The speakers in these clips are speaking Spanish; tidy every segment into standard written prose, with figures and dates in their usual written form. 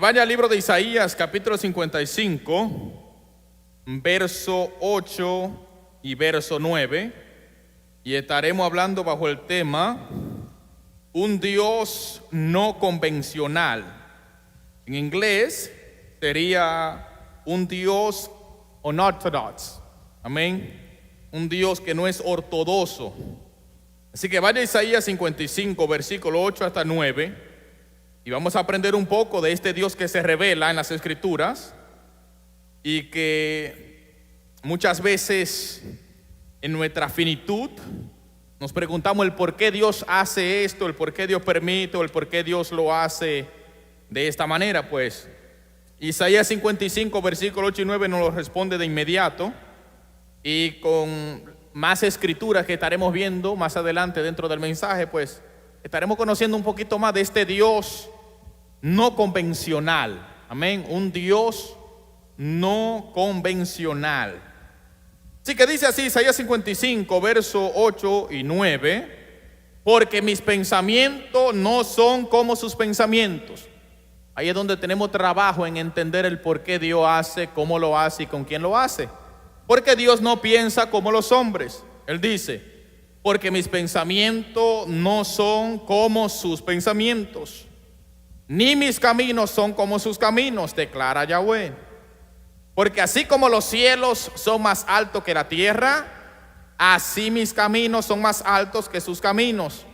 Vaya al libro de Isaías, capítulo 55, verso 8 y verso 9, y estaremos hablando bajo el tema un Dios no convencional. En inglés sería un Dios unorthodox. Amén. Un Dios que no es ortodoxo. Así que vaya a Isaías 55, versículo 8 hasta 9. Y vamos a aprender un poco de este Dios que se revela en las Escrituras y que muchas veces en nuestra finitud nos preguntamos el por qué Dios hace esto, el por qué Dios permite o el por qué Dios lo hace de esta manera. Pues Isaías 55, versículo 8 y 9 nos lo responde de inmediato, y con más escrituras que estaremos viendo más adelante dentro del mensaje, pues estaremos conociendo un poquito más de este Dios no convencional. Amén. Un Dios no convencional. Así que dice así Isaías 55, verso 8 y 9: porque mis pensamientos no son como sus pensamientos. Ahí es donde tenemos trabajo en entender el por qué Dios hace, cómo lo hace y con quién lo hace. Porque Dios no piensa como los hombres. Él dice: porque mis pensamientos no son como sus pensamientos, ni mis caminos son como sus caminos, declara Yahweh. Porque así como los cielos son más altos que la tierra, así mis caminos son más altos que sus caminos,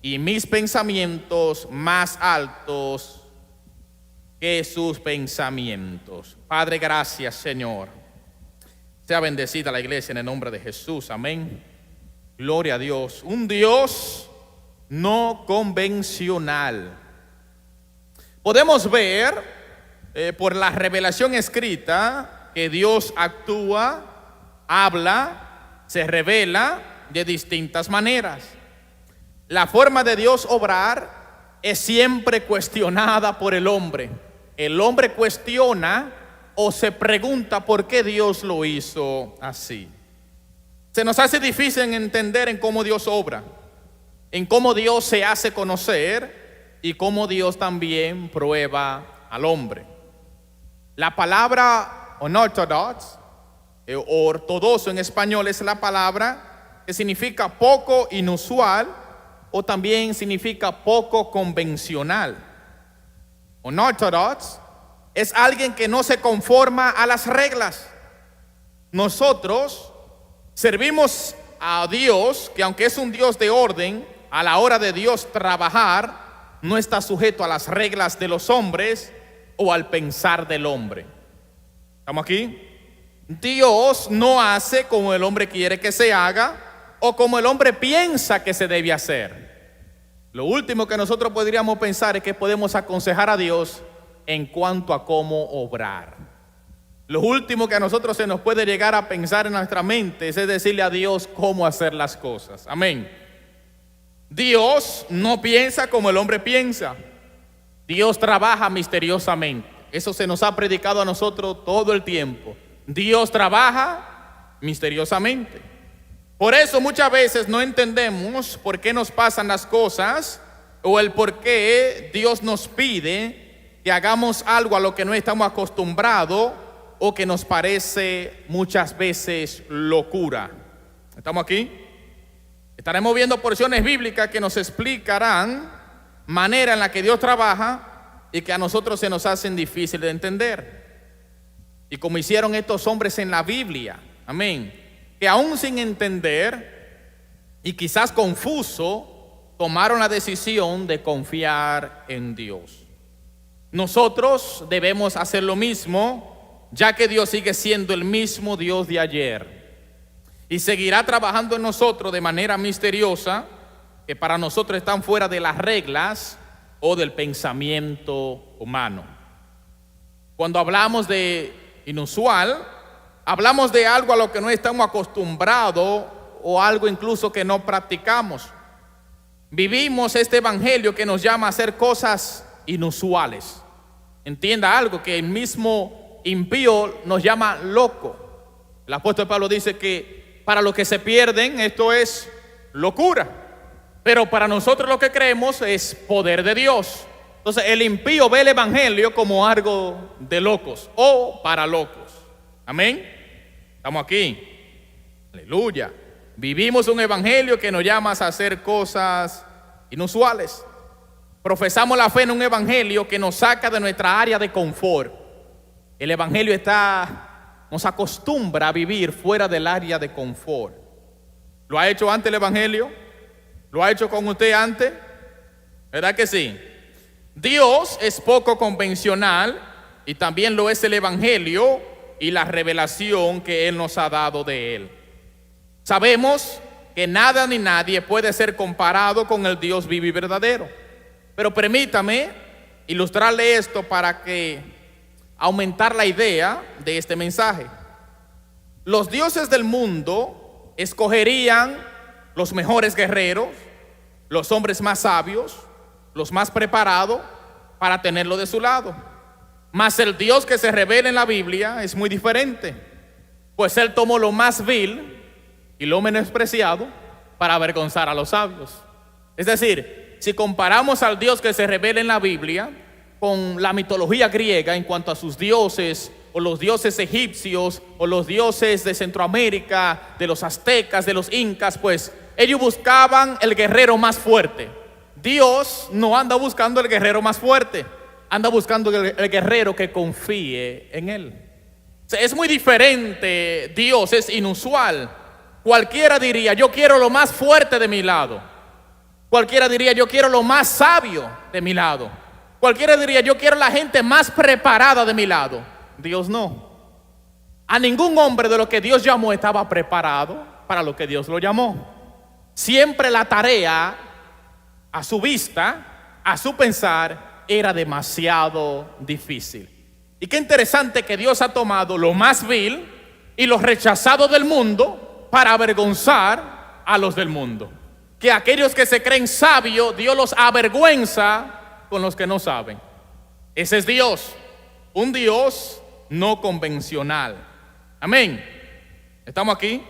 y mis pensamientos más altos que sus pensamientos. Padre, gracias, Señor. Sea bendecida la iglesia en el nombre de Jesús. Amén. Gloria a Dios. Un Dios no convencional. Podemos ver por la revelación escrita que Dios actúa, habla, se revela de distintas maneras. La forma de Dios obrar es siempre cuestionada por el hombre. El hombre cuestiona o se pregunta por qué Dios lo hizo así. Se nos hace difícil entender en cómo Dios obra, en cómo Dios se hace conocer y cómo Dios también prueba al hombre. La palabra unorthodox o ortodoxo en español es la palabra que significa poco inusual o también significa poco convencional. Unorthodox es alguien que no se conforma a las reglas. Nosotros servimos a Dios que, aunque es un Dios de orden, a la hora de Dios trabajar no está sujeto a las reglas de los hombres o al pensar del hombre. ¿Estamos aquí? Dios no hace como el hombre quiere que se haga o como el hombre piensa que se debe hacer. Lo último que nosotros podríamos pensar es que podemos aconsejar a Dios en cuanto a cómo obrar. Lo último que a nosotros se nos puede llegar a pensar en nuestra mente es decirle a Dios cómo hacer las cosas. Amén. Dios no piensa como el hombre piensa. Dios trabaja misteriosamente. Eso se nos ha predicado a nosotros todo el tiempo. Dios trabaja misteriosamente. Por eso muchas veces no entendemos por qué nos pasan las cosas o el por qué Dios nos pide que hagamos algo a lo que no estamos acostumbrados o que nos parece muchas veces locura. ¿Estamos aquí? Estaremos viendo porciones bíblicas que nos explicarán manera en la que Dios trabaja y que a nosotros se nos hacen difícil de entender. Y como hicieron estos hombres en la Biblia, amén, que aún sin entender y quizás confuso, tomaron la decisión de confiar en Dios. Nosotros debemos hacer lo mismo, ya que Dios sigue siendo el mismo Dios de ayer y seguirá trabajando en nosotros de manera misteriosa, que para nosotros están fuera de las reglas o del pensamiento humano. Cuando hablamos de inusual, hablamos de algo a lo que no estamos acostumbrados o algo incluso que no practicamos. Vivimos este evangelio que nos llama a hacer cosas inusuales. Entienda algo, que el mismo impío nos llama loco. El apóstol Pablo dice que para los que se pierden esto es locura, pero para nosotros lo que creemos es poder de Dios. Entonces el impío ve el evangelio como algo de locos o para locos. Amén. Estamos aquí. Aleluya. Vivimos un evangelio que nos llama a hacer cosas inusuales. Profesamos la fe en un evangelio que nos saca de nuestra área de confort. El evangelio nos acostumbra a vivir fuera del área de confort. ¿Lo ha hecho antes el evangelio? ¿Lo ha hecho con usted antes? ¿Verdad que sí? Dios es poco convencional y también lo es el evangelio y la revelación que Él nos ha dado de Él. Sabemos que nada ni nadie puede ser comparado con el Dios vivo y verdadero. Pero permítame ilustrarle esto para aumentar la idea de este mensaje. Los dioses del mundo escogerían los mejores guerreros, los hombres más sabios, los más preparados para tenerlo de su lado. Mas el Dios que se revela en la Biblia es muy diferente, pues Él tomó lo más vil y lo menospreciado para avergonzar a los sabios. Es decir, si comparamos al Dios que se revela en la Biblia con la mitología griega en cuanto a sus dioses, o los dioses egipcios, o los dioses de Centroamérica, de los aztecas, de los incas, pues ellos buscaban el guerrero más fuerte. Dios no anda buscando el guerrero más fuerte, anda buscando el guerrero que confíe en Él. O sea, es muy diferente. Dios es inusual. Cualquiera diría, yo quiero lo más fuerte de mi lado. Cualquiera diría, yo quiero lo más sabio de mi lado. Cualquiera diría, yo quiero la gente más preparada de mi lado. Dios no. A ningún hombre de lo que Dios llamó estaba preparado para lo que Dios lo llamó. Siempre la tarea, a su vista, a su pensar, era demasiado difícil. Y qué interesante que Dios ha tomado lo más vil y lo rechazado del mundo para avergonzar a los del mundo. Que aquellos que se creen sabios, Dios los avergüenza con los que no saben. Ese es Dios, un Dios no convencional. Amén. ¿Estamos aquí?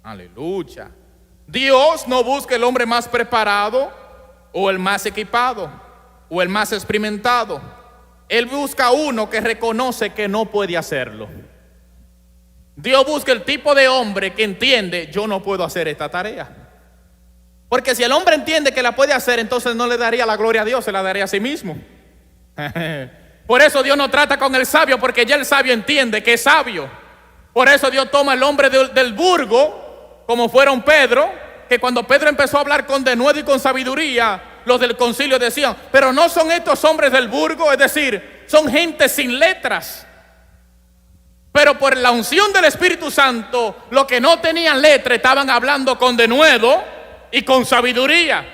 Aleluya. Dios no busca el hombre más preparado o el más equipado o el más experimentado. Él busca uno que reconoce que no puede hacerlo. Dios busca el tipo de hombre que entiende, yo no puedo hacer esta tarea. Porque si el hombre entiende que la puede hacer, entonces no le daría la gloria a Dios, se la daría a sí mismo. Por eso Dios no trata con el sabio, porque ya el sabio entiende que es sabio. Por eso Dios toma el hombre del burgo, como fueron Pedro, que cuando Pedro empezó a hablar con denuedo y con sabiduría, los del concilio decían, pero no son estos hombres del burgo, es decir, son gente sin letras. Pero por la unción del Espíritu Santo, los que no tenían letra estaban hablando con denuedo y con sabiduría.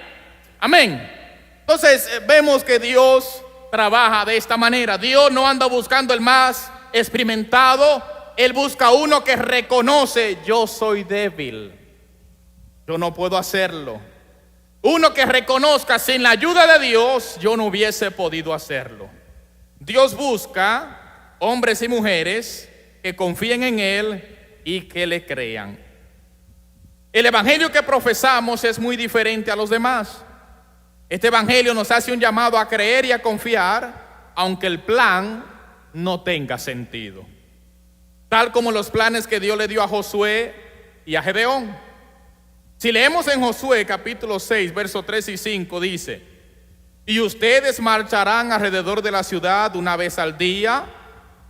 Amén. Entonces vemos que Dios trabaja de esta manera. Dios no anda buscando el más experimentado. Él busca uno que reconoce, yo soy débil, yo no puedo hacerlo. Uno que reconozca, sin la ayuda de Dios yo no hubiese podido hacerlo. Dios busca hombres y mujeres que confíen en Él y que le crean. El evangelio que profesamos es muy diferente a los demás. Este evangelio nos hace un llamado a creer y a confiar, aunque el plan no tenga sentido. Tal como los planes que Dios le dio a Josué y a Gedeón. Si leemos en Josué capítulo 6, versos 3 y 5, dice: y ustedes marcharán alrededor de la ciudad una vez al día.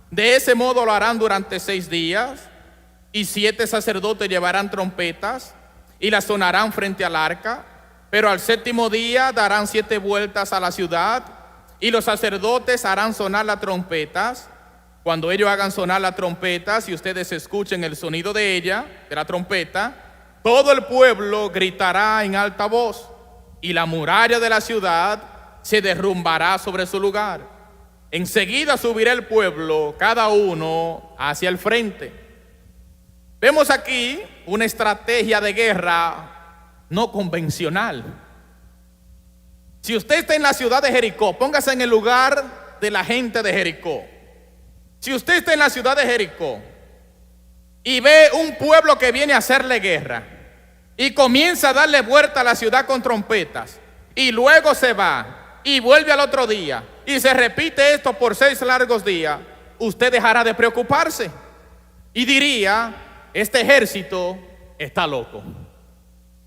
De ese modo lo harán durante 6 días. Y 7 sacerdotes llevarán trompetas y las sonarán frente al arca. Pero al 7º día darán 7 vueltas a la ciudad, y los sacerdotes harán sonar las trompetas. Cuando ellos hagan sonar las trompetas y ustedes escuchen el sonido de ella, de la trompeta, todo el pueblo gritará en alta voz, y la muralla de la ciudad se derrumbará sobre su lugar. Enseguida subirá el pueblo, cada uno hacia el frente. Vemos aquí una estrategia de guerra no convencional. Si usted está en la ciudad de Jericó, póngase en el lugar de la gente de Jericó. Si usted está en la ciudad de Jericó y ve un pueblo que viene a hacerle guerra y comienza a darle vuelta a la ciudad con trompetas y luego se va y vuelve al otro día, y se repite esto por 6 largos días, usted dejará de preocuparse y diría: este ejército está loco.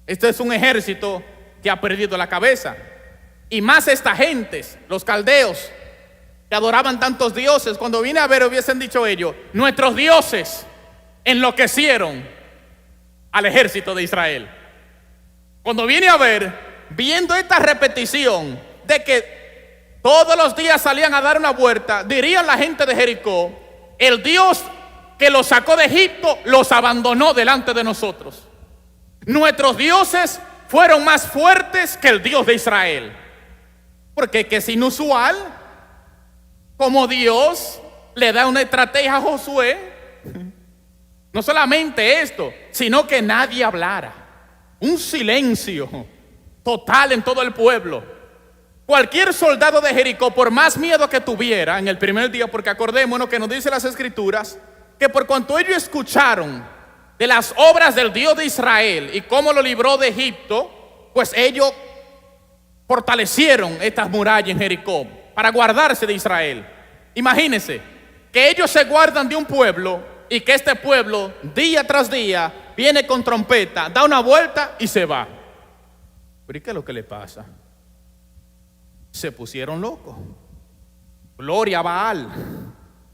Este es un ejército que ha perdido la cabeza. Y más esta gentes, los caldeos, que adoraban tantos dioses, cuando viene a ver hubiesen dicho ellos: nuestros dioses enloquecieron al ejército de Israel. Cuando viene a ver, viendo esta repetición de que todos los días salían a dar una vuelta, dirían la gente de Jericó: el Dios que los sacó de Egipto los abandonó delante de nosotros. Nuestros dioses fueron más fuertes que el Dios de Israel. Porque es inusual como Dios le da una estrategia a Josué. No solamente esto, sino que nadie hablara. Un silencio total en todo el pueblo. Cualquier soldado de Jericó, por más miedo que tuviera en el primer día, porque acordémonos que nos dice las Escrituras que por cuanto ellos escucharon de las obras del Dios de Israel y cómo lo libró de Egipto, pues ellos fortalecieron estas murallas en Jericó para guardarse de Israel. Imagínense que ellos se guardan de un pueblo y que este pueblo día tras día viene con trompeta, da una vuelta y se va. ¿Pero y qué es lo que le pasa? Se pusieron locos. Gloria a Baal,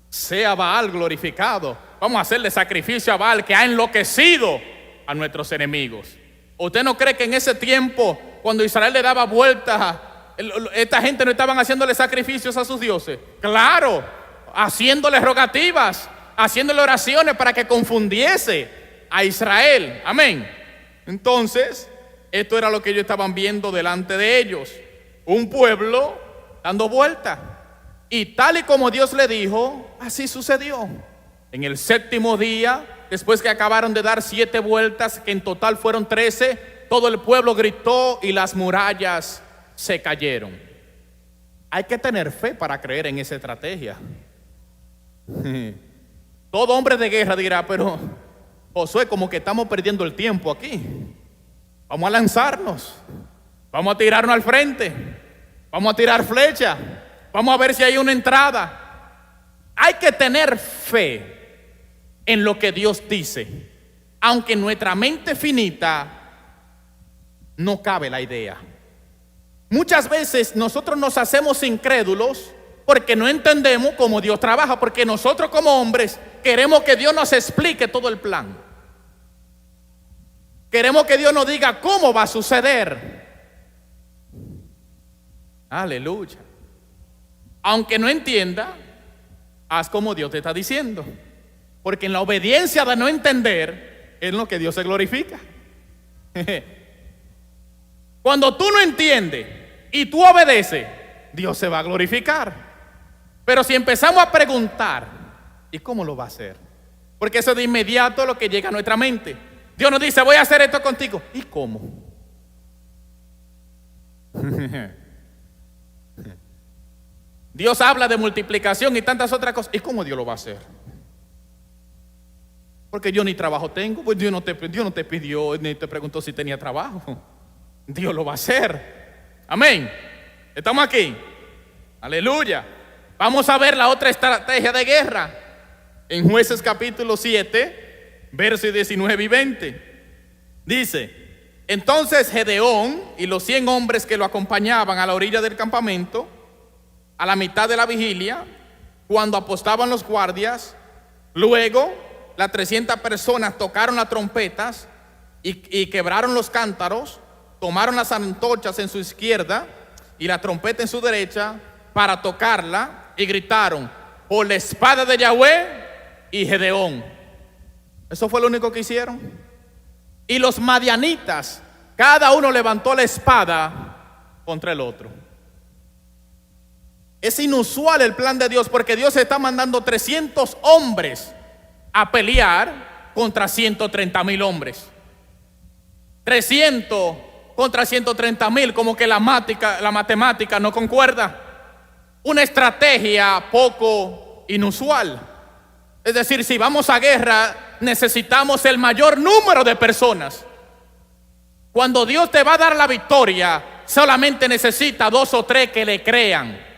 sea Baal glorificado. Vamos a hacerle sacrificio a Baal, que ha enloquecido a nuestros enemigos. ¿Usted no cree que en ese tiempo, cuando Israel le daba vueltas, esta gente no estaban haciéndole sacrificios a sus dioses? Claro, haciéndole rogativas, haciéndole oraciones para que confundiese a Israel. Amén. Entonces, esto era lo que ellos estaban viendo delante de ellos: un pueblo dando vueltas. Y tal y como Dios le dijo, así sucedió. En el 7º día, después que acabaron de dar 7 vueltas, que en total fueron 13, todo el pueblo gritó y las murallas se cayeron. Hay que tener fe para creer en esa estrategia. Todo hombre de guerra dirá: pero Josué, como que estamos perdiendo el tiempo aquí. Vamos a lanzarnos, vamos a tirarnos al frente, vamos a tirar flecha, vamos a ver si hay una entrada. Hay que tener fe en lo que Dios dice, aunque en nuestra mente finita no cabe la idea. Muchas veces nosotros nos hacemos incrédulos porque no entendemos cómo Dios trabaja, porque nosotros como hombres queremos que Dios nos explique todo el plan. Queremos que Dios nos diga cómo va a suceder. Aleluya. Aunque no entienda, haz como Dios te está diciendo. Porque en la obediencia de no entender es lo que Dios se glorifica. Cuando tú no entiendes y tú obedeces, Dios se va a glorificar. Pero si empezamos a preguntar, ¿y cómo lo va a hacer? Porque eso de inmediato es lo que llega a nuestra mente. Dios nos dice: voy a hacer esto contigo. ¿Y cómo? Dios habla de multiplicación y tantas otras cosas. ¿Y cómo Dios lo va a hacer? Porque yo ni trabajo tengo. Pues Dios no te pidió ni te preguntó si tenía trabajo. Dios lo va a hacer. Amén. ¿Estamos aquí? Aleluya. Vamos a ver la otra estrategia de guerra en Jueces capítulo 7, versos 19 y 20. Dice: entonces Gedeón y los 100 hombres que lo acompañaban a la orilla del campamento, a la mitad de la vigilia, cuando apostaban los guardias, luego las 300 personas tocaron las trompetas y quebraron los cántaros, tomaron las antorchas en su izquierda y la trompeta en su derecha para tocarla, y gritaron: por la espada de Yahweh y Gedeón. Eso fue lo único que hicieron. Y los madianitas, cada uno levantó la espada contra el otro. Es inusual el plan de Dios, porque Dios está mandando 300 hombres a pelear contra 130,000 hombres. 300 contra 130,000, como que la matemática no concuerda. Una estrategia poco inusual. Es decir, si vamos a guerra, necesitamos el mayor número de personas. Cuando Dios te va a dar la victoria, solamente necesita 2 o 3 que le crean.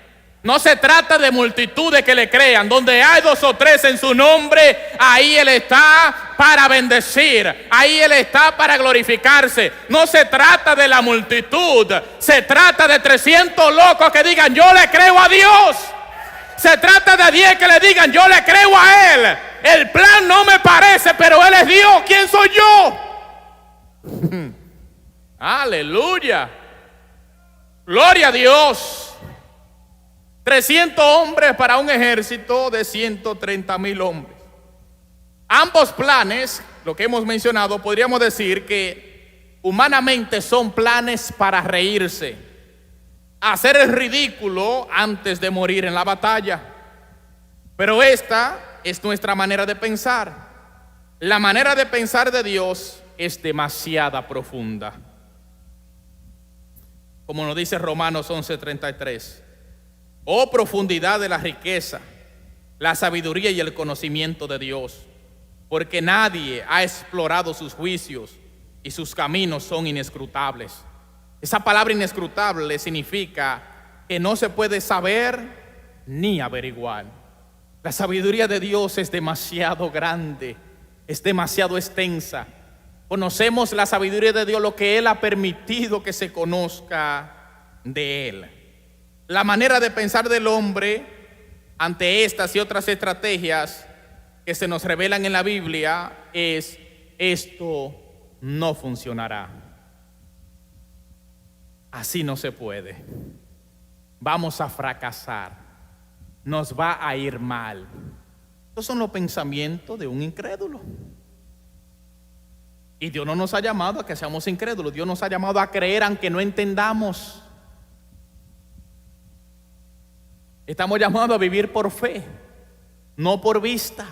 No se trata de multitudes que le crean. Donde hay 2 o 3 en su nombre, ahí Él está para bendecir. Ahí Él está para glorificarse. No se trata de la multitud. Se trata de 300 locos que digan: yo le creo a Dios. Se trata de 10 que le digan: yo le creo a Él. El plan no me parece, pero Él es Dios. ¿Quién soy yo? Aleluya. Gloria a Dios. 300 hombres para un ejército de 130,000 hombres. Ambos planes, lo que hemos mencionado, podríamos decir que humanamente son planes para reírse, hacer el ridículo antes de morir en la batalla. Pero esta es nuestra manera de pensar. La manera de pensar de Dios es demasiado profunda. Como nos dice Romanos 11:33. Oh profundidad de la riqueza, la sabiduría y el conocimiento de Dios, porque nadie ha explorado sus juicios y sus caminos son inescrutables. Esa palabra inescrutable significa que no se puede saber ni averiguar. La sabiduría de Dios es demasiado grande, es demasiado extensa. Conocemos la sabiduría de Dios, lo que Él ha permitido que se conozca de Él. La manera de pensar del hombre ante estas y otras estrategias que se nos revelan en la Biblia es: esto no funcionará. Así no se puede. Vamos a fracasar. Nos va a ir mal. Estos son los pensamientos de un incrédulo. Y Dios no nos ha llamado a que seamos incrédulos. Dios nos ha llamado a creer aunque no entendamos. Estamos llamados a vivir por fe, no por vista.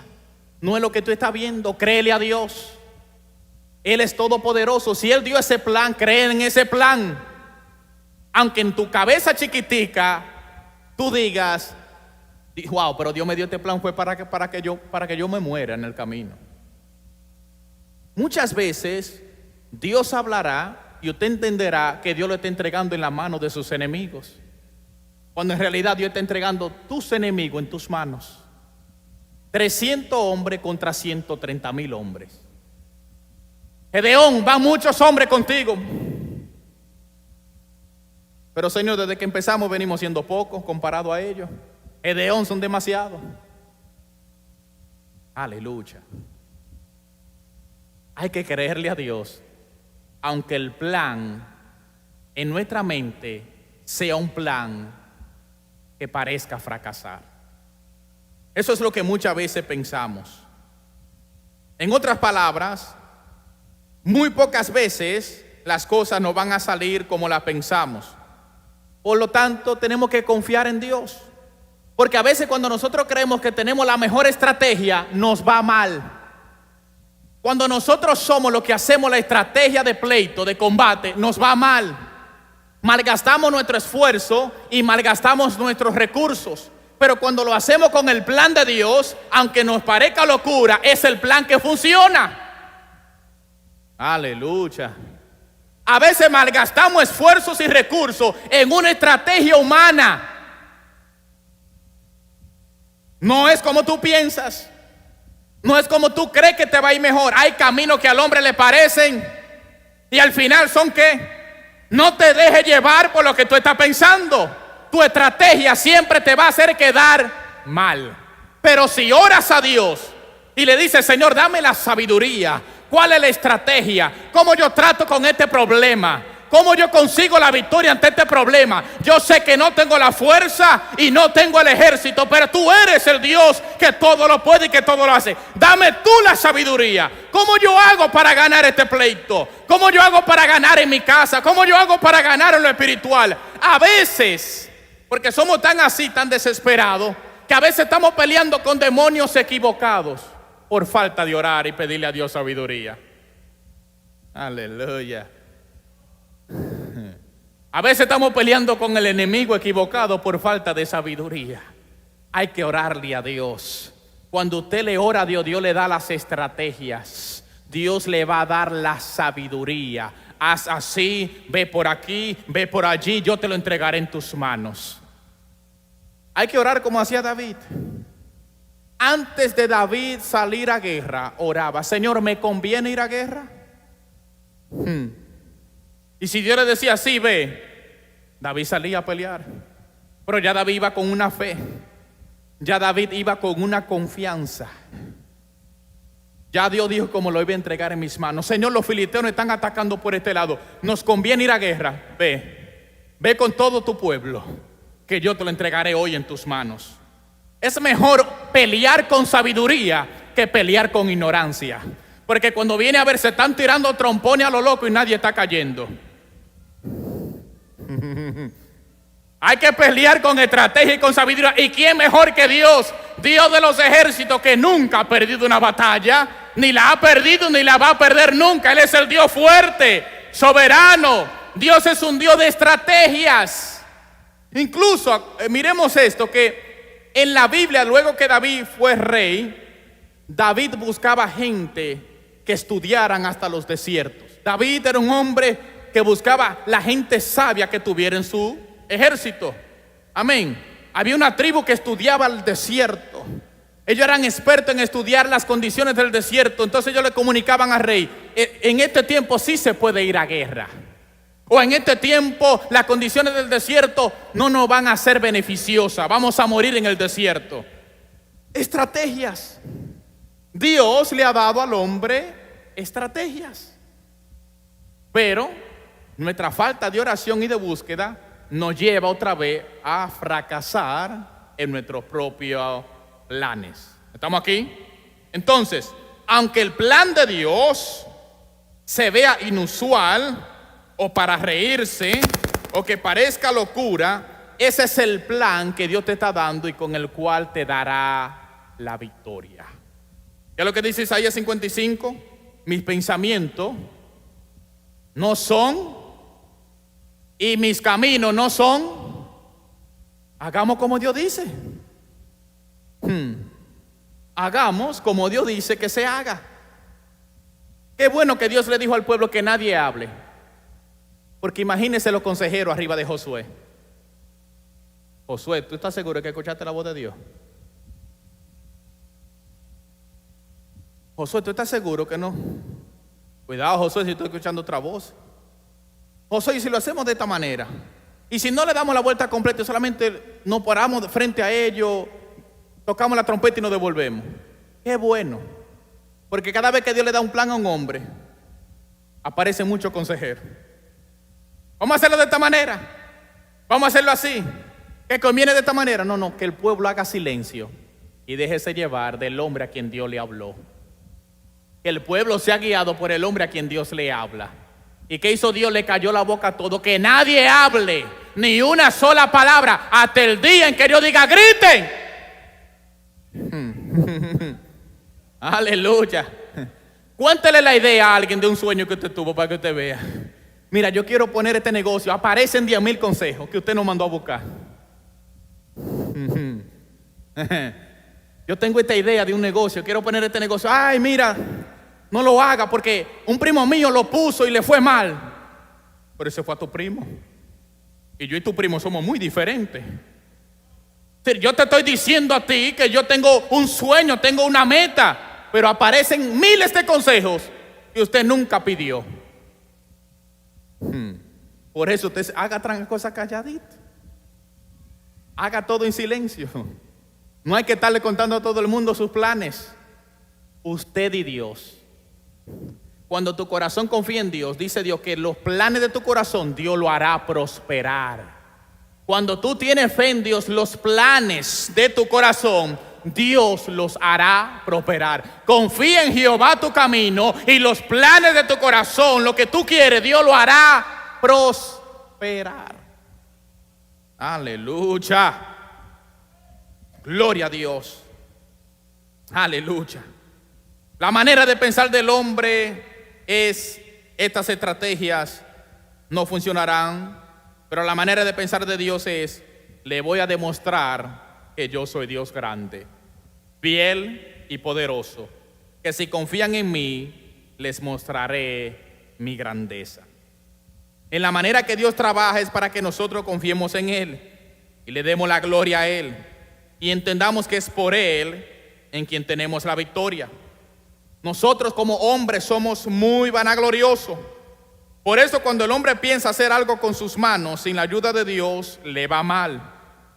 No es lo que tú estás viendo. Créele a Dios. Él es todopoderoso. Si Él dio ese plan, cree en ese plan. Aunque en tu cabeza chiquitica tú digas: wow, pero Dios me dio este plan fue para que yo me muera en el camino. Muchas veces Dios hablará y usted entenderá que Dios lo está entregando en la mano de sus enemigos, cuando en realidad Dios está entregando tus enemigos en tus manos. 300 hombres contra 130,000 hombres. Gedeón, van muchos hombres contigo. Pero Señor, desde que empezamos venimos siendo pocos comparado a ellos. Gedeón son demasiados. Aleluya. Hay que creerle a Dios, aunque el plan en nuestra mente sea un plan que parezca fracasar. Eso es lo que muchas veces pensamos. En otras palabras, muy pocas veces las cosas no van a salir como las pensamos. Por lo tanto, tenemos que confiar en Dios. Porque a veces cuando nosotros creemos que tenemos la mejor estrategia, nos va mal. Cuando nosotros somos los que hacemos la estrategia de pleito, de combate, nos va mal. Malgastamos nuestro esfuerzo y malgastamos nuestros recursos. Pero cuando lo hacemos con el plan de Dios, aunque nos parezca locura, es el plan que funciona. Aleluya. A veces malgastamos esfuerzos y recursos en una estrategia humana. No es como tú piensas. No es como tú crees que te va a ir mejor. Hay caminos que al hombre le parecen y al final son ¿qué? No te dejes llevar por lo que tú estás pensando. Tu estrategia siempre te va a hacer quedar mal. Pero si oras a Dios y le dices: Señor, dame la sabiduría. ¿Cuál es la estrategia? ¿Cómo yo trato con este problema? ¿Cómo yo consigo la victoria ante este problema? Yo sé que no tengo la fuerza y no tengo el ejército, pero tú eres el Dios que todo lo puede y que todo lo hace. Dame tú la sabiduría. ¿Cómo yo hago para ganar este pleito? ¿Cómo yo hago para ganar en mi casa? ¿Cómo yo hago para ganar en lo espiritual? A veces, porque somos tan así, tan desesperados, que a veces estamos peleando con demonios equivocados por falta de orar y pedirle a Dios sabiduría. Aleluya. A veces estamos peleando con el enemigo equivocado por falta de sabiduría. Hay que orarle a Dios. Cuando usted le ora a Dios, Dios le da las estrategias. Dios le va a dar la sabiduría. haz así, ve por aquí, ve por allí, yo te lo entregaré en tus manos. Hay que orar como hacía David. Antes de David salir a guerra, oraba: Señor, ¿me conviene ir a guerra? Y si Dios le decía: sí, ve, David salía a pelear. Pero ya David iba con una fe, ya David iba con una confianza. Ya Dios dijo: como lo iba a entregar en mis manos. Señor, los filisteos nos están atacando por este lado, nos conviene ir a guerra. Ve con todo tu pueblo, que yo te lo entregaré hoy en tus manos. Es mejor pelear con sabiduría que pelear con ignorancia, porque cuando viene a ver, se están tirando trompones a lo loco y nadie está cayendo. Hay que pelear con estrategia y con sabiduría. ¿Y quién mejor que Dios? Dios de los ejércitos, que nunca ha perdido una batalla, ni la ha perdido ni la va a perder nunca. Él es el Dios fuerte, soberano. Dios es un Dios de estrategias. Incluso, miremos esto, que en la Biblia, luego que David fue rey, David buscaba gente que estudiaran hasta los desiertos. David era un hombre que buscaba la gente sabia que tuviera en su ejército. Amén. Había una tribu que estudiaba el desierto. Ellos eran expertos en estudiar las condiciones del desierto. Entonces ellos le comunicaban al rey: en este tiempo sí se puede ir a guerra, o en este tiempo las condiciones del desierto no nos van a ser beneficiosas, vamos a morir en el desierto. Estrategias. Dios le ha dado al hombre estrategias, pero nuestra falta de oración y de búsqueda nos lleva otra vez a fracasar en nuestros propios planes. ¿Estamos aquí? Entonces, aunque el plan de Dios se vea inusual, o para reírse, o que parezca locura, ese es el plan que Dios te está dando y con el cual te dará la victoria. ¿Qué es lo que dice Isaías 55? Mis pensamientos no son, y mis caminos no son. Hagamos como Dios dice. Hagamos como Dios dice que se haga. Qué bueno que Dios le dijo al pueblo que nadie hable, porque imagínense los consejeros arriba de Josué. Josué, ¿tú estás seguro que escuchaste la voz de Dios? Josué, ¿tú estás seguro que no? Cuidado, Josué, si estoy escuchando otra voz. Josué, y si lo hacemos de esta manera, y si no le damos la vuelta completa, solamente nos paramos frente a ellos, tocamos la trompeta y nos devolvemos. Qué bueno, porque cada vez que Dios le da un plan a un hombre, aparecen muchos consejeros. Vamos a hacerlo de esta manera, vamos a hacerlo así, que conviene de esta manera. No, que el pueblo haga silencio y déjese llevar del hombre a quien Dios le habló. Que el pueblo sea guiado por el hombre a quien Dios le habla. ¿Y qué hizo Dios? Le cayó la boca a todo. Que nadie hable ni una sola palabra hasta el día en que Dios diga: griten. Aleluya. Cuéntele la idea a alguien de un sueño que usted tuvo para que usted vea. Mira, yo quiero poner este negocio. Aparecen 10,000 consejos que usted nos mandó a buscar. Yo tengo esta idea de un negocio, quiero poner este negocio. Ay, mira, no lo haga porque un primo mío lo puso y le fue mal. Pero ese fue a tu primo. Y yo y tu primo somos muy diferentes. Yo te estoy diciendo a ti que yo tengo un sueño, tengo una meta, pero aparecen miles de consejos que usted nunca pidió. Por eso usted haga cosas calladito. Haga todo en silencio. No hay que estarle contando a todo el mundo sus planes. Usted y Dios. Cuando tu corazón confía en Dios, dice Dios que los planes de tu corazón Dios lo hará prosperar. Cuando tú tienes fe en Dios, los planes de tu corazón Dios los hará prosperar. Confía en Jehová tu camino y los planes de tu corazón, lo que tú quieres, Dios lo hará prosperar. Aleluya. Gloria a Dios. Aleluya. La manera de pensar del hombre es: estas estrategias no funcionarán. Pero la manera de pensar de Dios es: le voy a demostrar que yo soy Dios grande, fiel y poderoso, que si confían en mí, les mostraré mi grandeza. En la manera que Dios trabaja es para que nosotros confiemos en Él y le demos la gloria a Él y entendamos que es por Él en quien tenemos la victoria. Nosotros como hombres somos muy vanagloriosos. Por eso cuando el hombre piensa hacer algo con sus manos sin la ayuda de Dios, le va mal.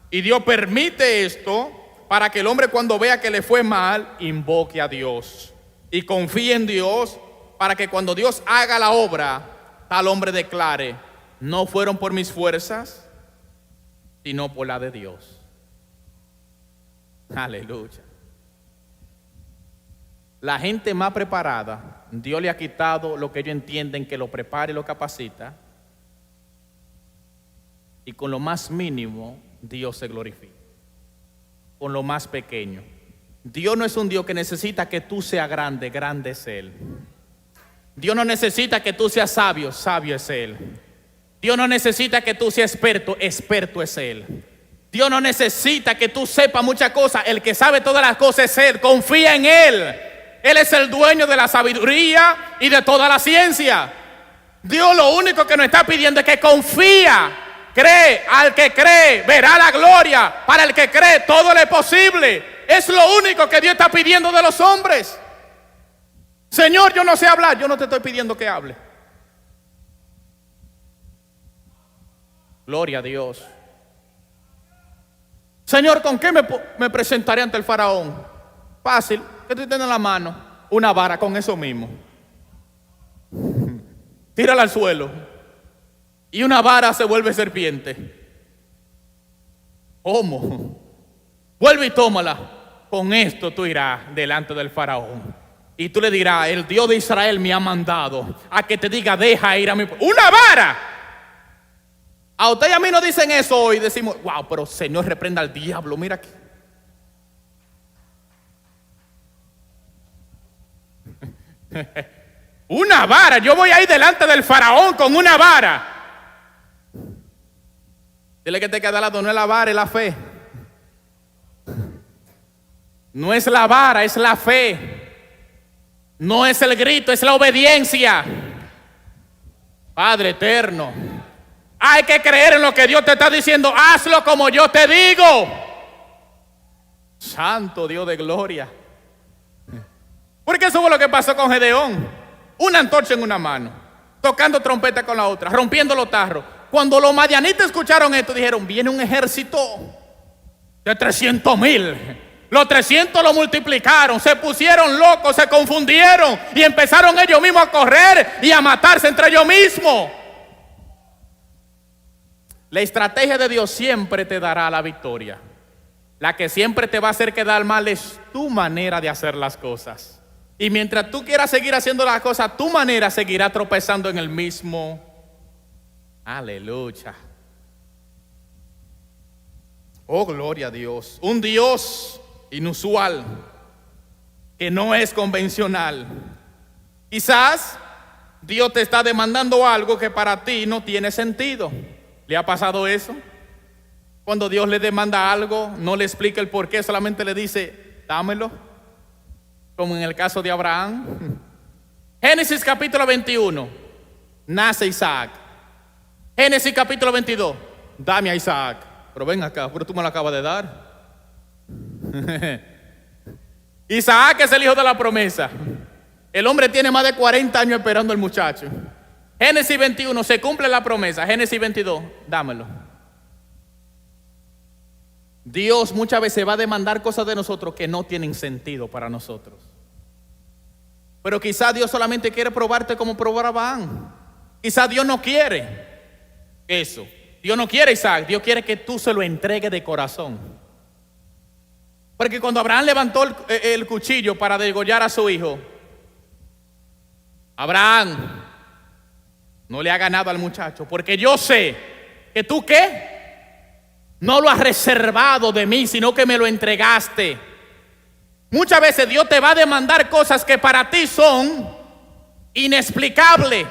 Y Dios permite esto para que el hombre, cuando vea que le fue mal, invoque a Dios y confíe en Dios, para que cuando Dios haga la obra, tal hombre declare: no fueron por mis fuerzas, sino por la de Dios. Aleluya. La gente más preparada, Dios le ha quitado lo que ellos entienden que lo prepara y lo capacita, y con lo más mínimo Dios se glorifica. Con lo más pequeño. Dios no es un Dios que necesita que tú seas grande, grande es Él. Dios no necesita que tú seas sabio, sabio es Él. Dios no necesita que tú seas experto, experto es Él. Dios no necesita que tú sepas muchas cosas, el que sabe todas las cosas es Él. Confía en Él. Él es el dueño de la sabiduría y de toda la ciencia. Dios lo único que nos está pidiendo es que confía. Cree, al que cree verá la gloria. Para el que cree todo le es posible. Es lo único que Dios está pidiendo de los hombres. Señor, yo no sé hablar. Yo no te estoy pidiendo que hable. Gloria a Dios. Señor, ¿con qué me presentaré ante el faraón? Fácil. ¿Qué tú tienes en la mano? Una vara, con eso mismo. Tírala al suelo. Y una vara se vuelve serpiente. ¿Cómo? Vuelve y tómala. Con esto tú irás delante del faraón. Y tú le dirás: el Dios de Israel me ha mandado a que te diga: deja ir a mi pueblo. ¡Una vara! A usted y a mí nos dicen eso hoy. Decimos: wow, pero Señor, reprenda al diablo. Mira aquí. Una vara. Yo voy a ir delante del faraón con una vara. Dile que te queda al lado: no es la vara, es la fe. No es la vara, es la fe. No es el grito, es la obediencia. Padre eterno, hay que creer en lo que Dios te está diciendo. Hazlo como yo te digo. Santo Dios de gloria. Porque eso fue lo que pasó con Gedeón. Una antorcha en una mano, tocando trompeta con la otra, rompiendo los tarros. Cuando los madianitas escucharon esto, dijeron: viene un ejército de 300,000. Los 300 lo multiplicaron, se pusieron locos, se confundieron y empezaron ellos mismos a correr y a matarse entre ellos mismos. La estrategia de Dios siempre te dará la victoria. La que siempre te va a hacer quedar mal es tu manera de hacer las cosas. Y mientras tú quieras seguir haciendo las cosas a tu manera, seguirás tropezando en el mismo. Aleluya. Oh, gloria a Dios. Un Dios inusual, que no es convencional. Quizás Dios te está demandando algo que para ti no tiene sentido. ¿Le ha pasado eso? Cuando Dios le demanda algo, no le explica el por qué, solamente le dice: dámelo. Como en el caso de Abraham. Génesis capítulo 21, nace Isaac. Génesis capítulo 22, dame a Isaac. Pero ven acá, pero tú me lo acabas de dar. Isaac es el hijo de la promesa. El hombre tiene más de 40 años esperando al muchacho. Génesis 21, se cumple la promesa. Génesis 22, dámelo. Dios muchas veces va a demandar cosas de nosotros que no tienen sentido para nosotros. Pero quizás Dios solamente quiere probarte como probó a Abraham. Quizás Dios no quiere eso. Dios no quiere Isaac. Dios quiere que tú se lo entregues de corazón. Porque cuando Abraham levantó el cuchillo para degollar a su hijo, Abraham, no le ha ganado al muchacho, porque yo sé que tú, ¿qué? No lo has reservado de mí, sino que me lo entregaste. Muchas veces Dios te va a demandar cosas que para ti son inexplicables.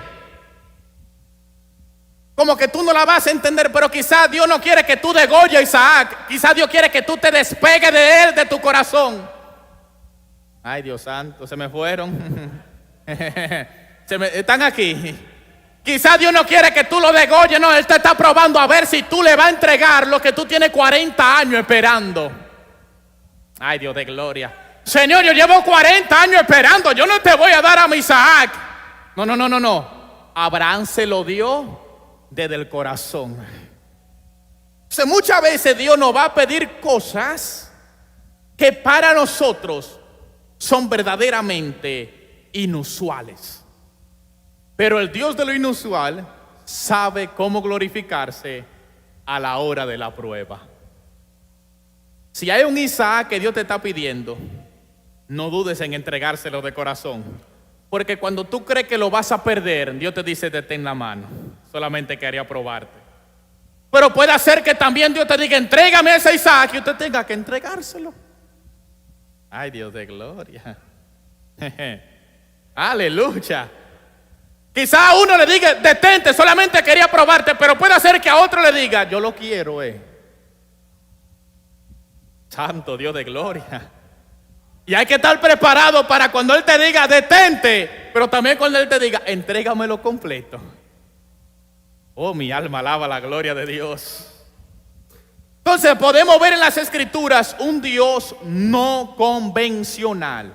Como que tú no la vas a entender, pero quizás Dios no quiere que tú degolles a Isaac. Quizás Dios quiere que tú te despegues de él, de tu corazón. Ay, Dios santo, se me fueron. Están aquí. Quizás Dios no quiere que tú lo degolles, no, Él te está probando a ver si tú le vas a entregar lo que tú tienes 40 años esperando. Ay, Dios de gloria. Señor, yo llevo 40 años esperando, yo no te voy a dar a mi Isaac. No. Abraham se lo dio desde el corazón. Entonces, muchas veces Dios nos va a pedir cosas que para nosotros son verdaderamente inusuales. Pero el Dios de lo inusual sabe cómo glorificarse a la hora de la prueba. Si hay un Isaac que Dios te está pidiendo, no dudes en entregárselo de corazón. Porque cuando tú crees que lo vas a perder, Dios te dice, detén la mano. Solamente quería probarte. Pero puede ser que también Dios te diga, entrégame a ese Isaac, y usted tenga que entregárselo. Ay, Dios de gloria. Aleluya. Quizá a uno le diga, detente, solamente quería probarte. Pero puede ser que a otro le diga, yo lo quiero, Santo Dios de gloria. Y hay que estar preparado para cuando Él te diga, detente, pero también cuando Él te diga, entrégamelo completo. Oh, mi alma alaba la gloria de Dios. Entonces podemos ver en las Escrituras un Dios no convencional.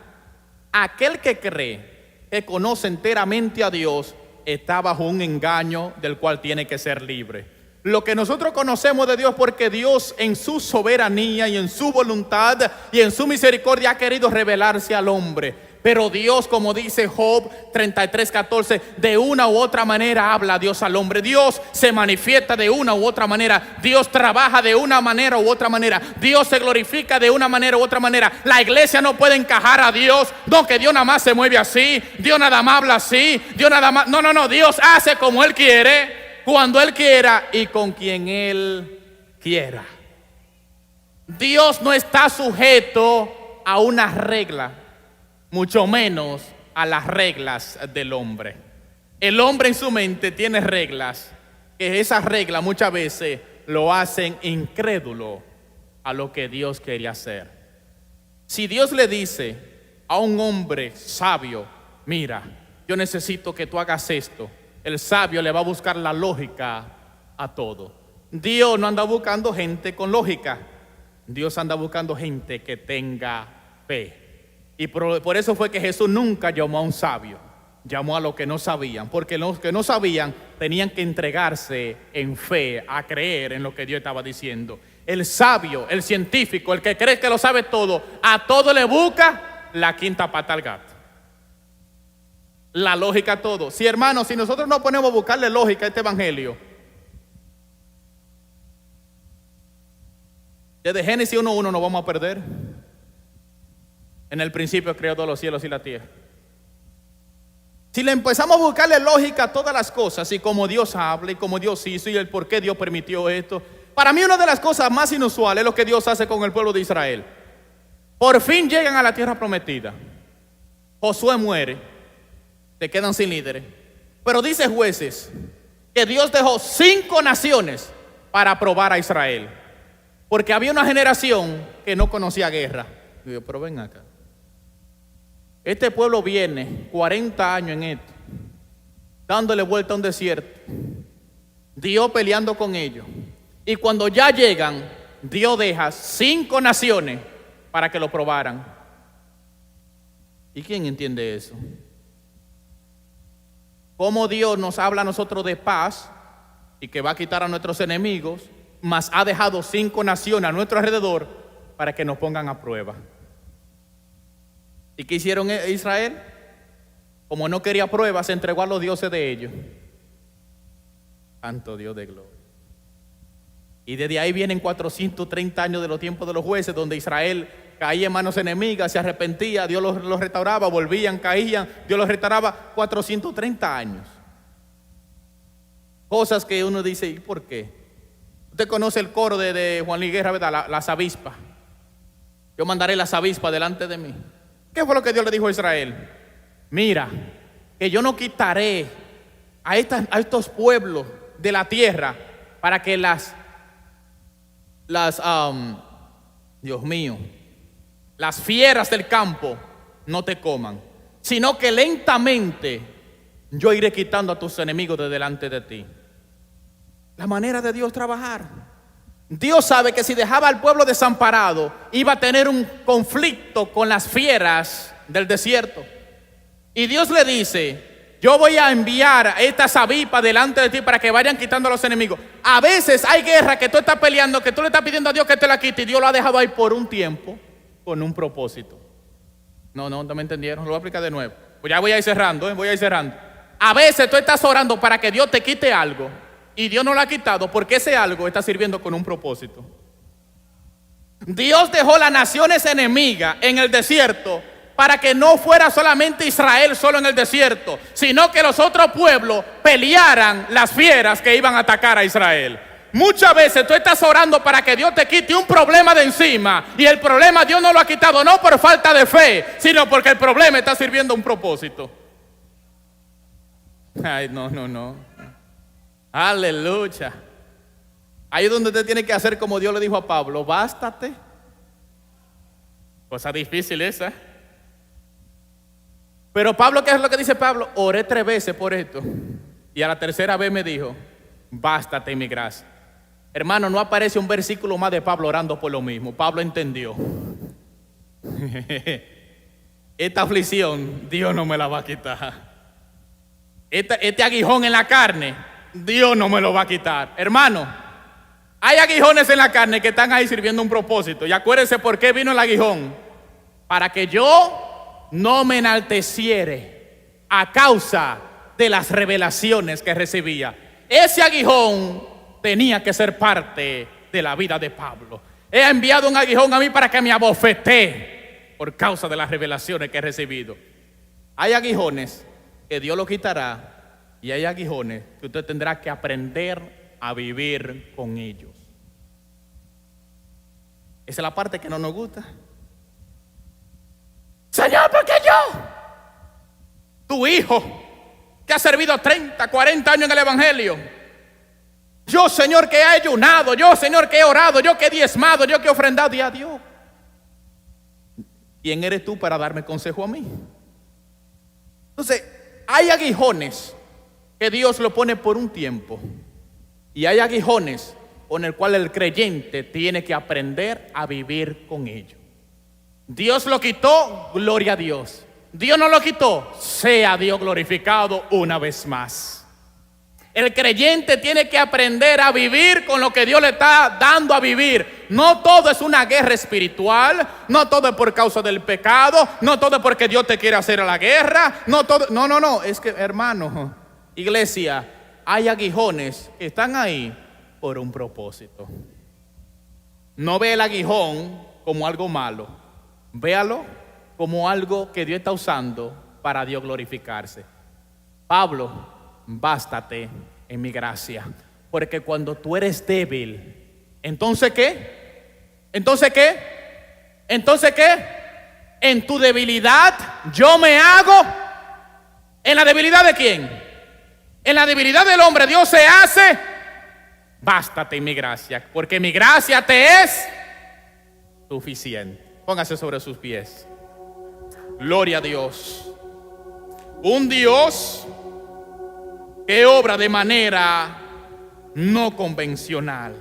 Aquel que cree que conoce enteramente a Dios está bajo un engaño del cual tiene que ser libre. Lo que nosotros conocemos de Dios, porque Dios en su soberanía y en su voluntad y en su misericordia ha querido revelarse al hombre. Pero Dios, como dice Job 33:14, de una u otra manera habla Dios al hombre. Dios se manifiesta de una u otra manera. Dios trabaja de una manera u otra manera. Dios se glorifica de una manera u otra manera. La iglesia no puede encajar a Dios. No, que Dios nada más se mueve así. Dios nada más habla así. Dios nada más. No. Dios hace como Él quiere, cuando Él quiera y con quien Él quiera. Dios no está sujeto a una regla, mucho menos a las reglas del hombre. El hombre en su mente tiene reglas, que esas reglas muchas veces lo hacen incrédulo a lo que Dios quería hacer. Si Dios le dice a un hombre sabio, mira, yo necesito que tú hagas esto, el sabio le va a buscar la lógica a todo. Dios no anda buscando gente con lógica. Dios anda buscando gente que tenga fe. Y por eso fue que Jesús nunca llamó a un sabio. Llamó a los que no sabían. Porque los que no sabían tenían que entregarse en fe, a creer en lo que Dios estaba diciendo. El sabio, el científico, el que cree que lo sabe todo, a todo le busca la quinta pata al gato. La lógica a todo. Sí, hermanos, si nosotros no ponemos a buscarle lógica a este evangelio, desde Génesis 1:1 nos vamos a perder. En el principio creó todos los cielos y la tierra. Si le empezamos a buscarle lógica a todas las cosas, y como Dios habla, y como Dios hizo, y el por qué Dios permitió esto. Para mí una de las cosas más inusuales es lo que Dios hace con el pueblo de Israel. Por fin llegan a la tierra prometida. Josué muere. Se quedan sin líderes. Pero dice Jueces que Dios dejó 5 naciones para probar a Israel, porque había una generación que no conocía guerra. Y yo, pero ven acá, este pueblo viene 40 años en esto, dándole vuelta a un desierto, Dios peleando con ellos, y cuando ya llegan, Dios deja 5 naciones para que lo probaran. ¿Y quién entiende eso? Cómo Dios nos habla a nosotros de paz y que va a quitar a nuestros enemigos, mas ha dejado 5 naciones a nuestro alrededor para que nos pongan a prueba. ¿Y qué hicieron Israel? Como no quería pruebas, se entregó a los dioses de ellos. Santo Dios de gloria. Y desde ahí vienen 430 años de los tiempos de los jueces, donde Israel caía en manos enemigas, se arrepentía, Dios los restauraba, volvían, caían, Dios los restauraba. 430 años. Cosas que uno dice, ¿y por qué? Usted conoce el coro de Juan Luis Guerra, ¿verdad? Las avispas. Yo mandaré las avispas delante de mí. ¿Qué fue lo que Dios le dijo a Israel? Mira, que yo no quitaré a estos pueblos de la tierra para que Dios mío, las fieras del campo no te coman, sino que lentamente yo iré quitando a tus enemigos de delante de ti. La manera de Dios trabajar. Dios sabe que si dejaba al pueblo desamparado, iba a tener un conflicto con las fieras del desierto. Y Dios le dice: yo voy a enviar a estas avispas delante de ti para que vayan quitando a los enemigos. A veces hay guerra que tú estás peleando, que tú le estás pidiendo a Dios que te la quite, y Dios lo ha dejado ahí por un tiempo, con un propósito. No me entendieron, lo voy a explicar de nuevo. Pues ya voy a ir cerrando, voy a ir cerrando. A veces tú estás orando para que Dios te quite algo, y Dios no lo ha quitado porque ese algo está sirviendo con un propósito. Dios dejó las naciones enemigas en el desierto para que no fuera solamente Israel solo en el desierto, sino que los otros pueblos pelearan las fieras que iban a atacar a Israel. Muchas veces tú estás orando para que Dios te quite un problema de encima, y el problema Dios no lo ha quitado no por falta de fe, sino porque el problema está sirviendo un propósito. Ay, no. Aleluya. Ahí es donde usted tiene que hacer como Dios le dijo a Pablo: bástate. Cosa difícil esa. Pero Pablo, ¿qué es lo que dice Pablo? Oré 3 veces por esto, y a la tercera vez me dijo: bástate mi gracia. Hermano, no aparece un versículo más de Pablo orando por lo mismo. Pablo entendió. Esta aflicción Dios no me la va a quitar. Este aguijón en la carne Dios no me lo va a quitar. Hermano, hay aguijones en la carne que están ahí sirviendo un propósito. Y acuérdense por qué vino el aguijón: para que yo no me enalteciere a causa de las revelaciones que recibía. Ese aguijón tenía que ser parte de la vida de Pablo. He enviado un aguijón a mí para que me abofetee por causa de las revelaciones que he recibido. Hay aguijones que Dios lo quitará, y hay aguijones que usted tendrá que aprender a vivir con ellos. Esa es la parte que no nos gusta. Señor, ¿por qué yo? Tu hijo, que ha servido 30, 40 años en el evangelio. Yo, Señor, que he ayunado. Yo, Señor, que he orado. Yo, que he diezmado. Yo, que he ofrendado. Y a Dios: ¿quién eres tú para darme consejo a mí? Entonces, hay aguijones que Dios lo pone por un tiempo, y hay aguijones con el cual el creyente tiene que aprender a vivir con ellos. Dios lo quitó, gloria a Dios. Dios no lo quitó, sea Dios glorificado una vez más. El creyente tiene que aprender a vivir con lo que Dios le está dando a vivir. No todo es una guerra espiritual, no todo es por causa del pecado, no todo es porque Dios te quiere hacer a la guerra, no, es que, hermano, iglesia, hay aguijones que están ahí por un propósito. No ve el aguijón como algo malo, véalo como algo que Dios está usando para Dios glorificarse. Pablo: bástate en mi gracia, porque cuando tú eres débil, ¿entonces qué? ¿Entonces qué? ¿Entonces qué? En tu debilidad yo me hago. ¿En la debilidad de quién? En la debilidad del hombre Dios se hace. Bástate en mi gracia, porque mi gracia te es suficiente. Póngase sobre sus pies. Gloria a Dios. Un Dios que obra de manera no convencional.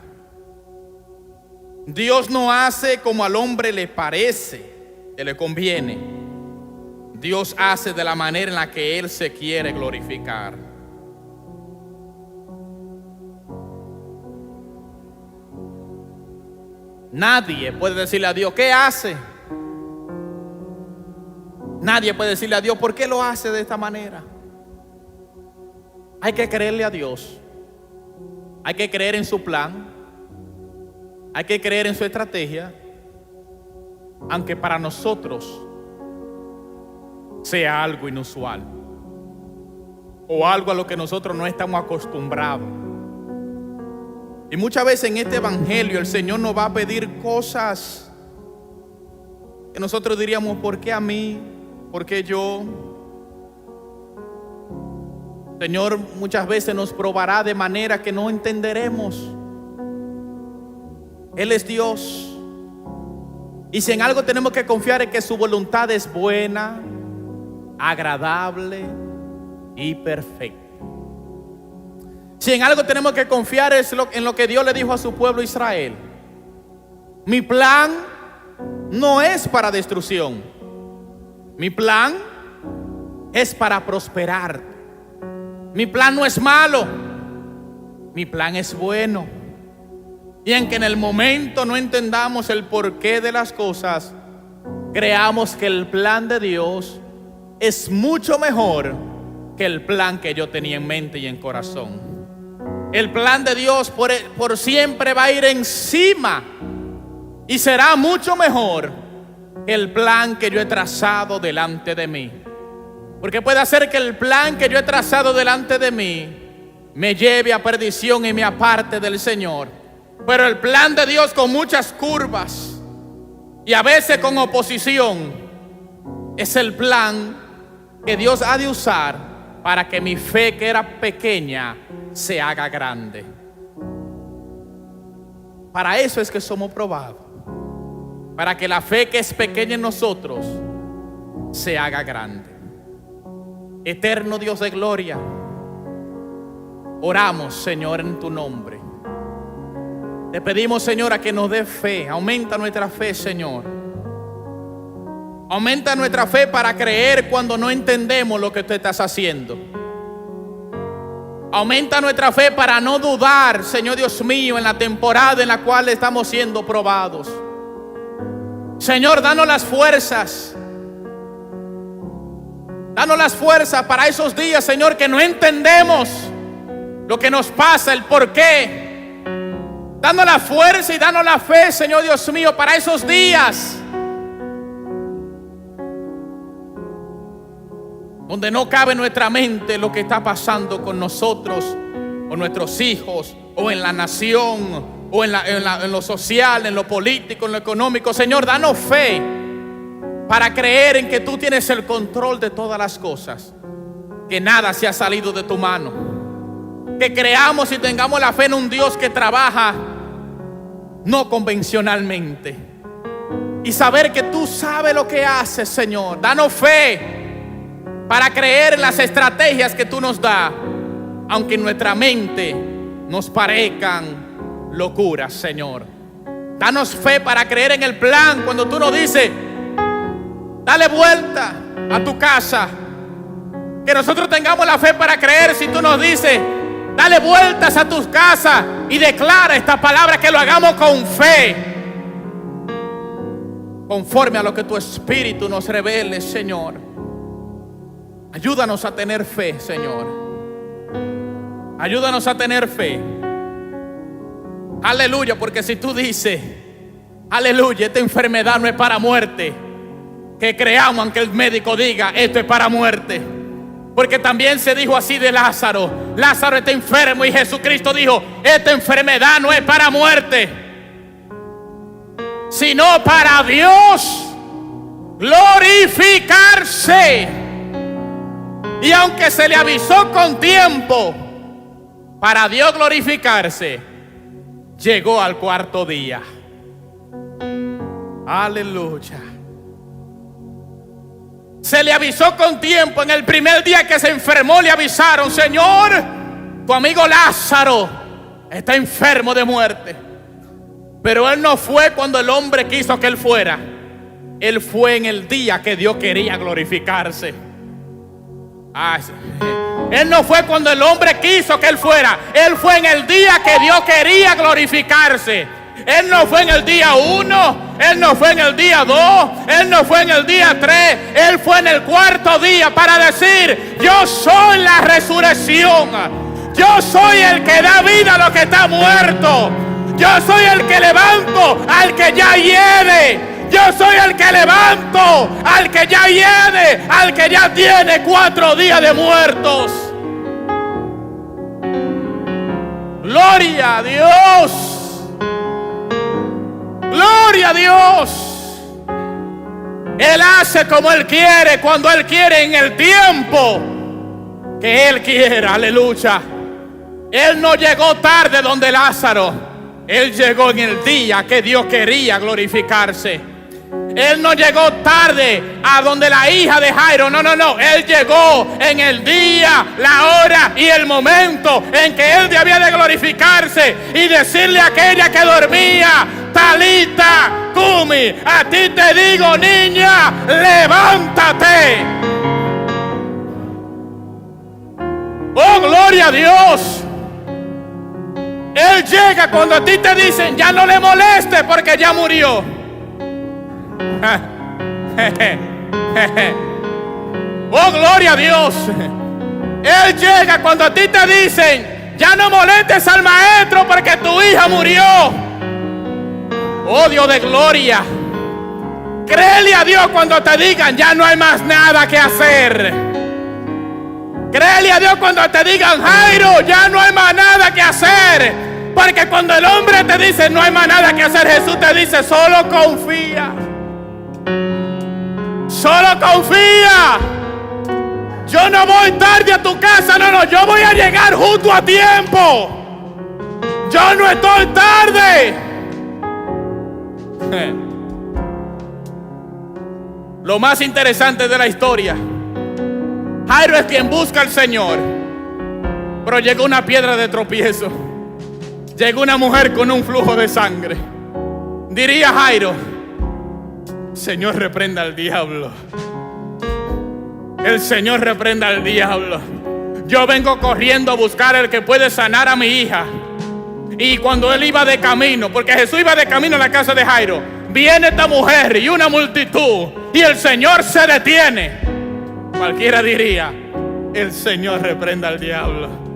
Dios no hace como al hombre le parece que le conviene. Dios hace de la manera en la que Él se quiere glorificar. Nadie puede decirle a Dios: ¿qué hace? Nadie puede decirle a Dios: ¿por qué lo hace de esta manera? Hay que creerle a Dios. Hay que creer en su plan. Hay que creer en su estrategia, aunque para nosotros sea algo inusual o algo a lo que nosotros no estamos acostumbrados. Y muchas veces en este evangelio el Señor nos va a pedir cosas que nosotros diríamos: ¿por qué a mí? ¿Por qué yo? Señor muchas veces nos probará de manera que no entenderemos. Él es Dios, y si en algo tenemos que confiar es que su voluntad es buena, agradable y perfecta. Si en algo tenemos que confiar es en lo que Dios le dijo a su pueblo Israel. Mi plan no es para destrucción. Mi plan es para prosperar. Mi plan no es malo. Mi plan es bueno. Y en que en el momento no entendamos el porqué de las cosas, creamos que el plan de Dios es mucho mejor que el plan que yo tenía en mente y en corazón. El plan de Dios por siempre va a ir encima y será mucho mejor que el plan que yo he trazado delante de mí. Porque puede hacer que el plan que yo he trazado delante de mí me lleve a perdición y me aparte del Señor. Pero el plan de Dios, con muchas curvas y a veces con oposición, es el plan que Dios ha de usar para que mi fe, que era pequeña, se haga grande. Para eso es que somos probados, para que la fe que es pequeña en nosotros se haga grande. Eterno Dios de gloria, oramos, Señor, en tu nombre. Te pedimos, Señor, a que nos dé fe. Aumenta nuestra fe, Señor. Aumenta nuestra fe para creer cuando no entendemos lo que tú estás haciendo. Aumenta nuestra fe para no dudar, Señor Dios mío, en la temporada en la cual estamos siendo probados. Señor, danos las fuerzas. Danos las fuerzas para esos días, Señor, que no entendemos lo que nos pasa, el porqué. Danos la fuerza y danos la fe, Señor Dios mío, para esos días donde no cabe en nuestra mente lo que está pasando con nosotros, o nuestros hijos, o en la nación, o en lo social, en lo político, en lo económico. Señor, danos fe para creer en que tú tienes el control de todas las cosas, que nada se ha salido de tu mano, que creamos y tengamos la fe en un Dios que trabaja no convencionalmente, y saber que tú sabes lo que haces, Señor. Danos fe para creer en las estrategias que tú nos das, aunque en nuestra mente nos parezcan locuras, Señor. Danos fe para creer en el plan cuando tú nos dices: dale vuelta a tu casa. Que nosotros tengamos la fe para creer si tú nos dices: dale vueltas a tus casas y declara esta palabra, que lo hagamos con fe, conforme a lo que tu Espíritu nos revele, Señor. Ayúdanos a tener fe, Señor. Ayúdanos a tener fe. Aleluya, porque si tú dices: aleluya, esta enfermedad no es para muerte, que creamos aunque el médico diga: esto es para muerte. Porque también se dijo así de Lázaro: Lázaro está enfermo, y Jesucristo dijo: esta enfermedad no es para muerte, sino para Dios glorificarse. Y aunque se le avisó con tiempo para Dios glorificarse, llegó al cuarto día. Aleluya. Se le avisó con tiempo. En el primer día que se enfermó le avisaron: Señor, tu amigo Lázaro está enfermo de muerte. Pero él no fue cuando el hombre quiso que él fuera. Él fue en el día que Dios quería glorificarse. Él no fue cuando el hombre quiso que él fuera. Él fue en el día que Dios quería glorificarse. Él no fue en el día 1, Él no fue en el día 2, Él no fue en el día 3, Él fue en el cuarto día para decir: yo soy la resurrección, yo soy el que da vida a lo que está muerto, yo soy el que levanto al que ya hiede, yo soy el que levanto al que ya hiede, al que ya tiene 4 días de muertos. Gloria a Dios. Gloria a Dios. Él hace como Él quiere, cuando Él quiere, en el tiempo que Él quiera. Aleluya. Él no llegó tarde donde Lázaro. Él llegó en el día que Dios quería glorificarse. Él no llegó tarde a donde la hija de Jairo. No. Él llegó en el día, la hora y el momento en que él debía de glorificarse y decirle a aquella que dormía: Talita cumi, a ti te digo, niña, levántate. Oh, gloria a Dios. Él llega cuando a ti te dicen: ya no le moleste porque ya murió. Oh, gloria a Dios. Él llega cuando a ti te dicen: ya no molestes al maestro porque tu hija murió. Oh, Dios de gloria. Créele a Dios cuando te digan: ya no hay más nada que hacer. Créele a Dios cuando te digan: Jairo, ya no hay más nada que hacer. Porque cuando el hombre te dice no hay más nada que hacer, Jesús te dice: solo confía. Solo confía. Yo no voy tarde a tu casa, no, yo voy a llegar justo a tiempo. Yo no estoy tarde. Lo más interesante de la historia: Jairo es quien busca al Señor, pero llegó una piedra de tropiezo. Llegó una mujer con un flujo de sangre. Diría Jairo: Señor, reprenda al diablo. El Señor reprenda al diablo. Yo vengo corriendo a buscar al que puede sanar a mi hija. Y cuando él iba de camino, porque Jesús iba de camino a la casa de Jairo, viene esta mujer y una multitud, y el Señor se detiene. Cualquiera diría: el Señor reprenda al diablo.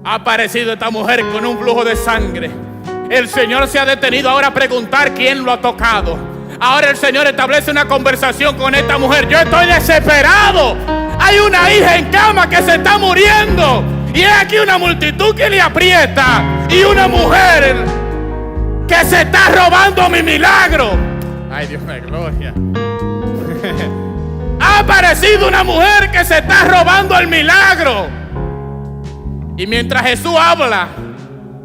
Ha aparecido esta mujer con un flujo de sangre. El Señor se ha detenido ahora a preguntar quién lo ha tocado. Ahora el Señor establece una conversación con esta mujer. Yo estoy desesperado. Hay una hija en cama que se está muriendo. Y hay aquí una multitud que le aprieta. Y una mujer que se está robando mi milagro. Ay, Dios de gloria. Ha aparecido una mujer que se está robando el milagro. Y mientras Jesús habla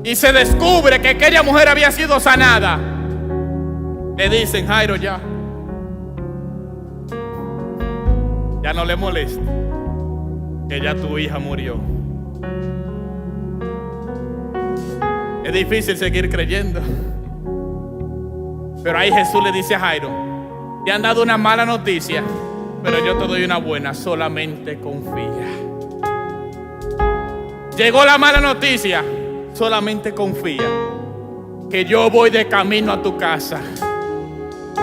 y se descubre que aquella mujer había sido sanada, le dicen: Jairo, ya no le moleste, que ya tu hija murió. Es difícil seguir creyendo, pero ahí Jesús le dice a Jairo: te han dado una mala noticia, pero yo te doy una buena, solamente confía. Llegó la mala noticia, solamente confía, que yo voy de camino a tu casa.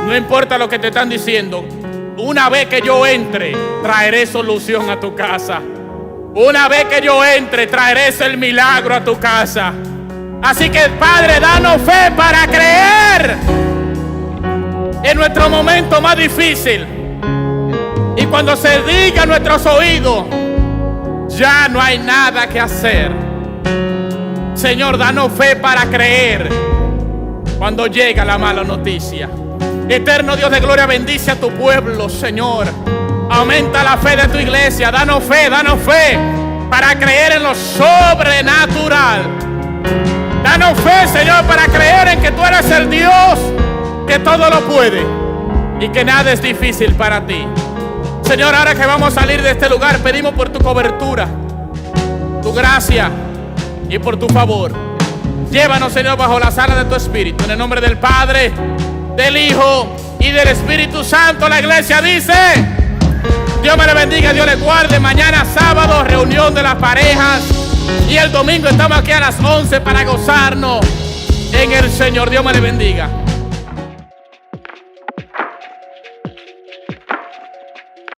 No importa lo que te están diciendo, una vez que yo entre, traeré solución a tu casa. Una vez que yo entre, traeré el milagro a tu casa. Así que, Padre, danos fe para creer en nuestro momento más difícil. Y cuando se diga a nuestros oídos: ya no hay nada que hacer. Señor, danos fe para creer cuando llega la mala noticia. Eterno Dios de gloria, bendice a tu pueblo, Señor. Aumenta la fe de tu iglesia. Danos fe para creer en lo sobrenatural. Danos fe, Señor, para creer en que tú eres el Dios que todo lo puede y que nada es difícil para ti. Señor, ahora que vamos a salir de este lugar, pedimos por tu cobertura, tu gracia y por tu favor. Llévanos, Señor, bajo la sala de tu Espíritu. En el nombre del Padre, del Hijo y del Espíritu Santo. La iglesia dice: Dios me le bendiga, Dios le guarde. Mañana sábado, reunión de las parejas. Y el domingo estamos aquí a las 11 para gozarnos en el Señor. Dios me le bendiga.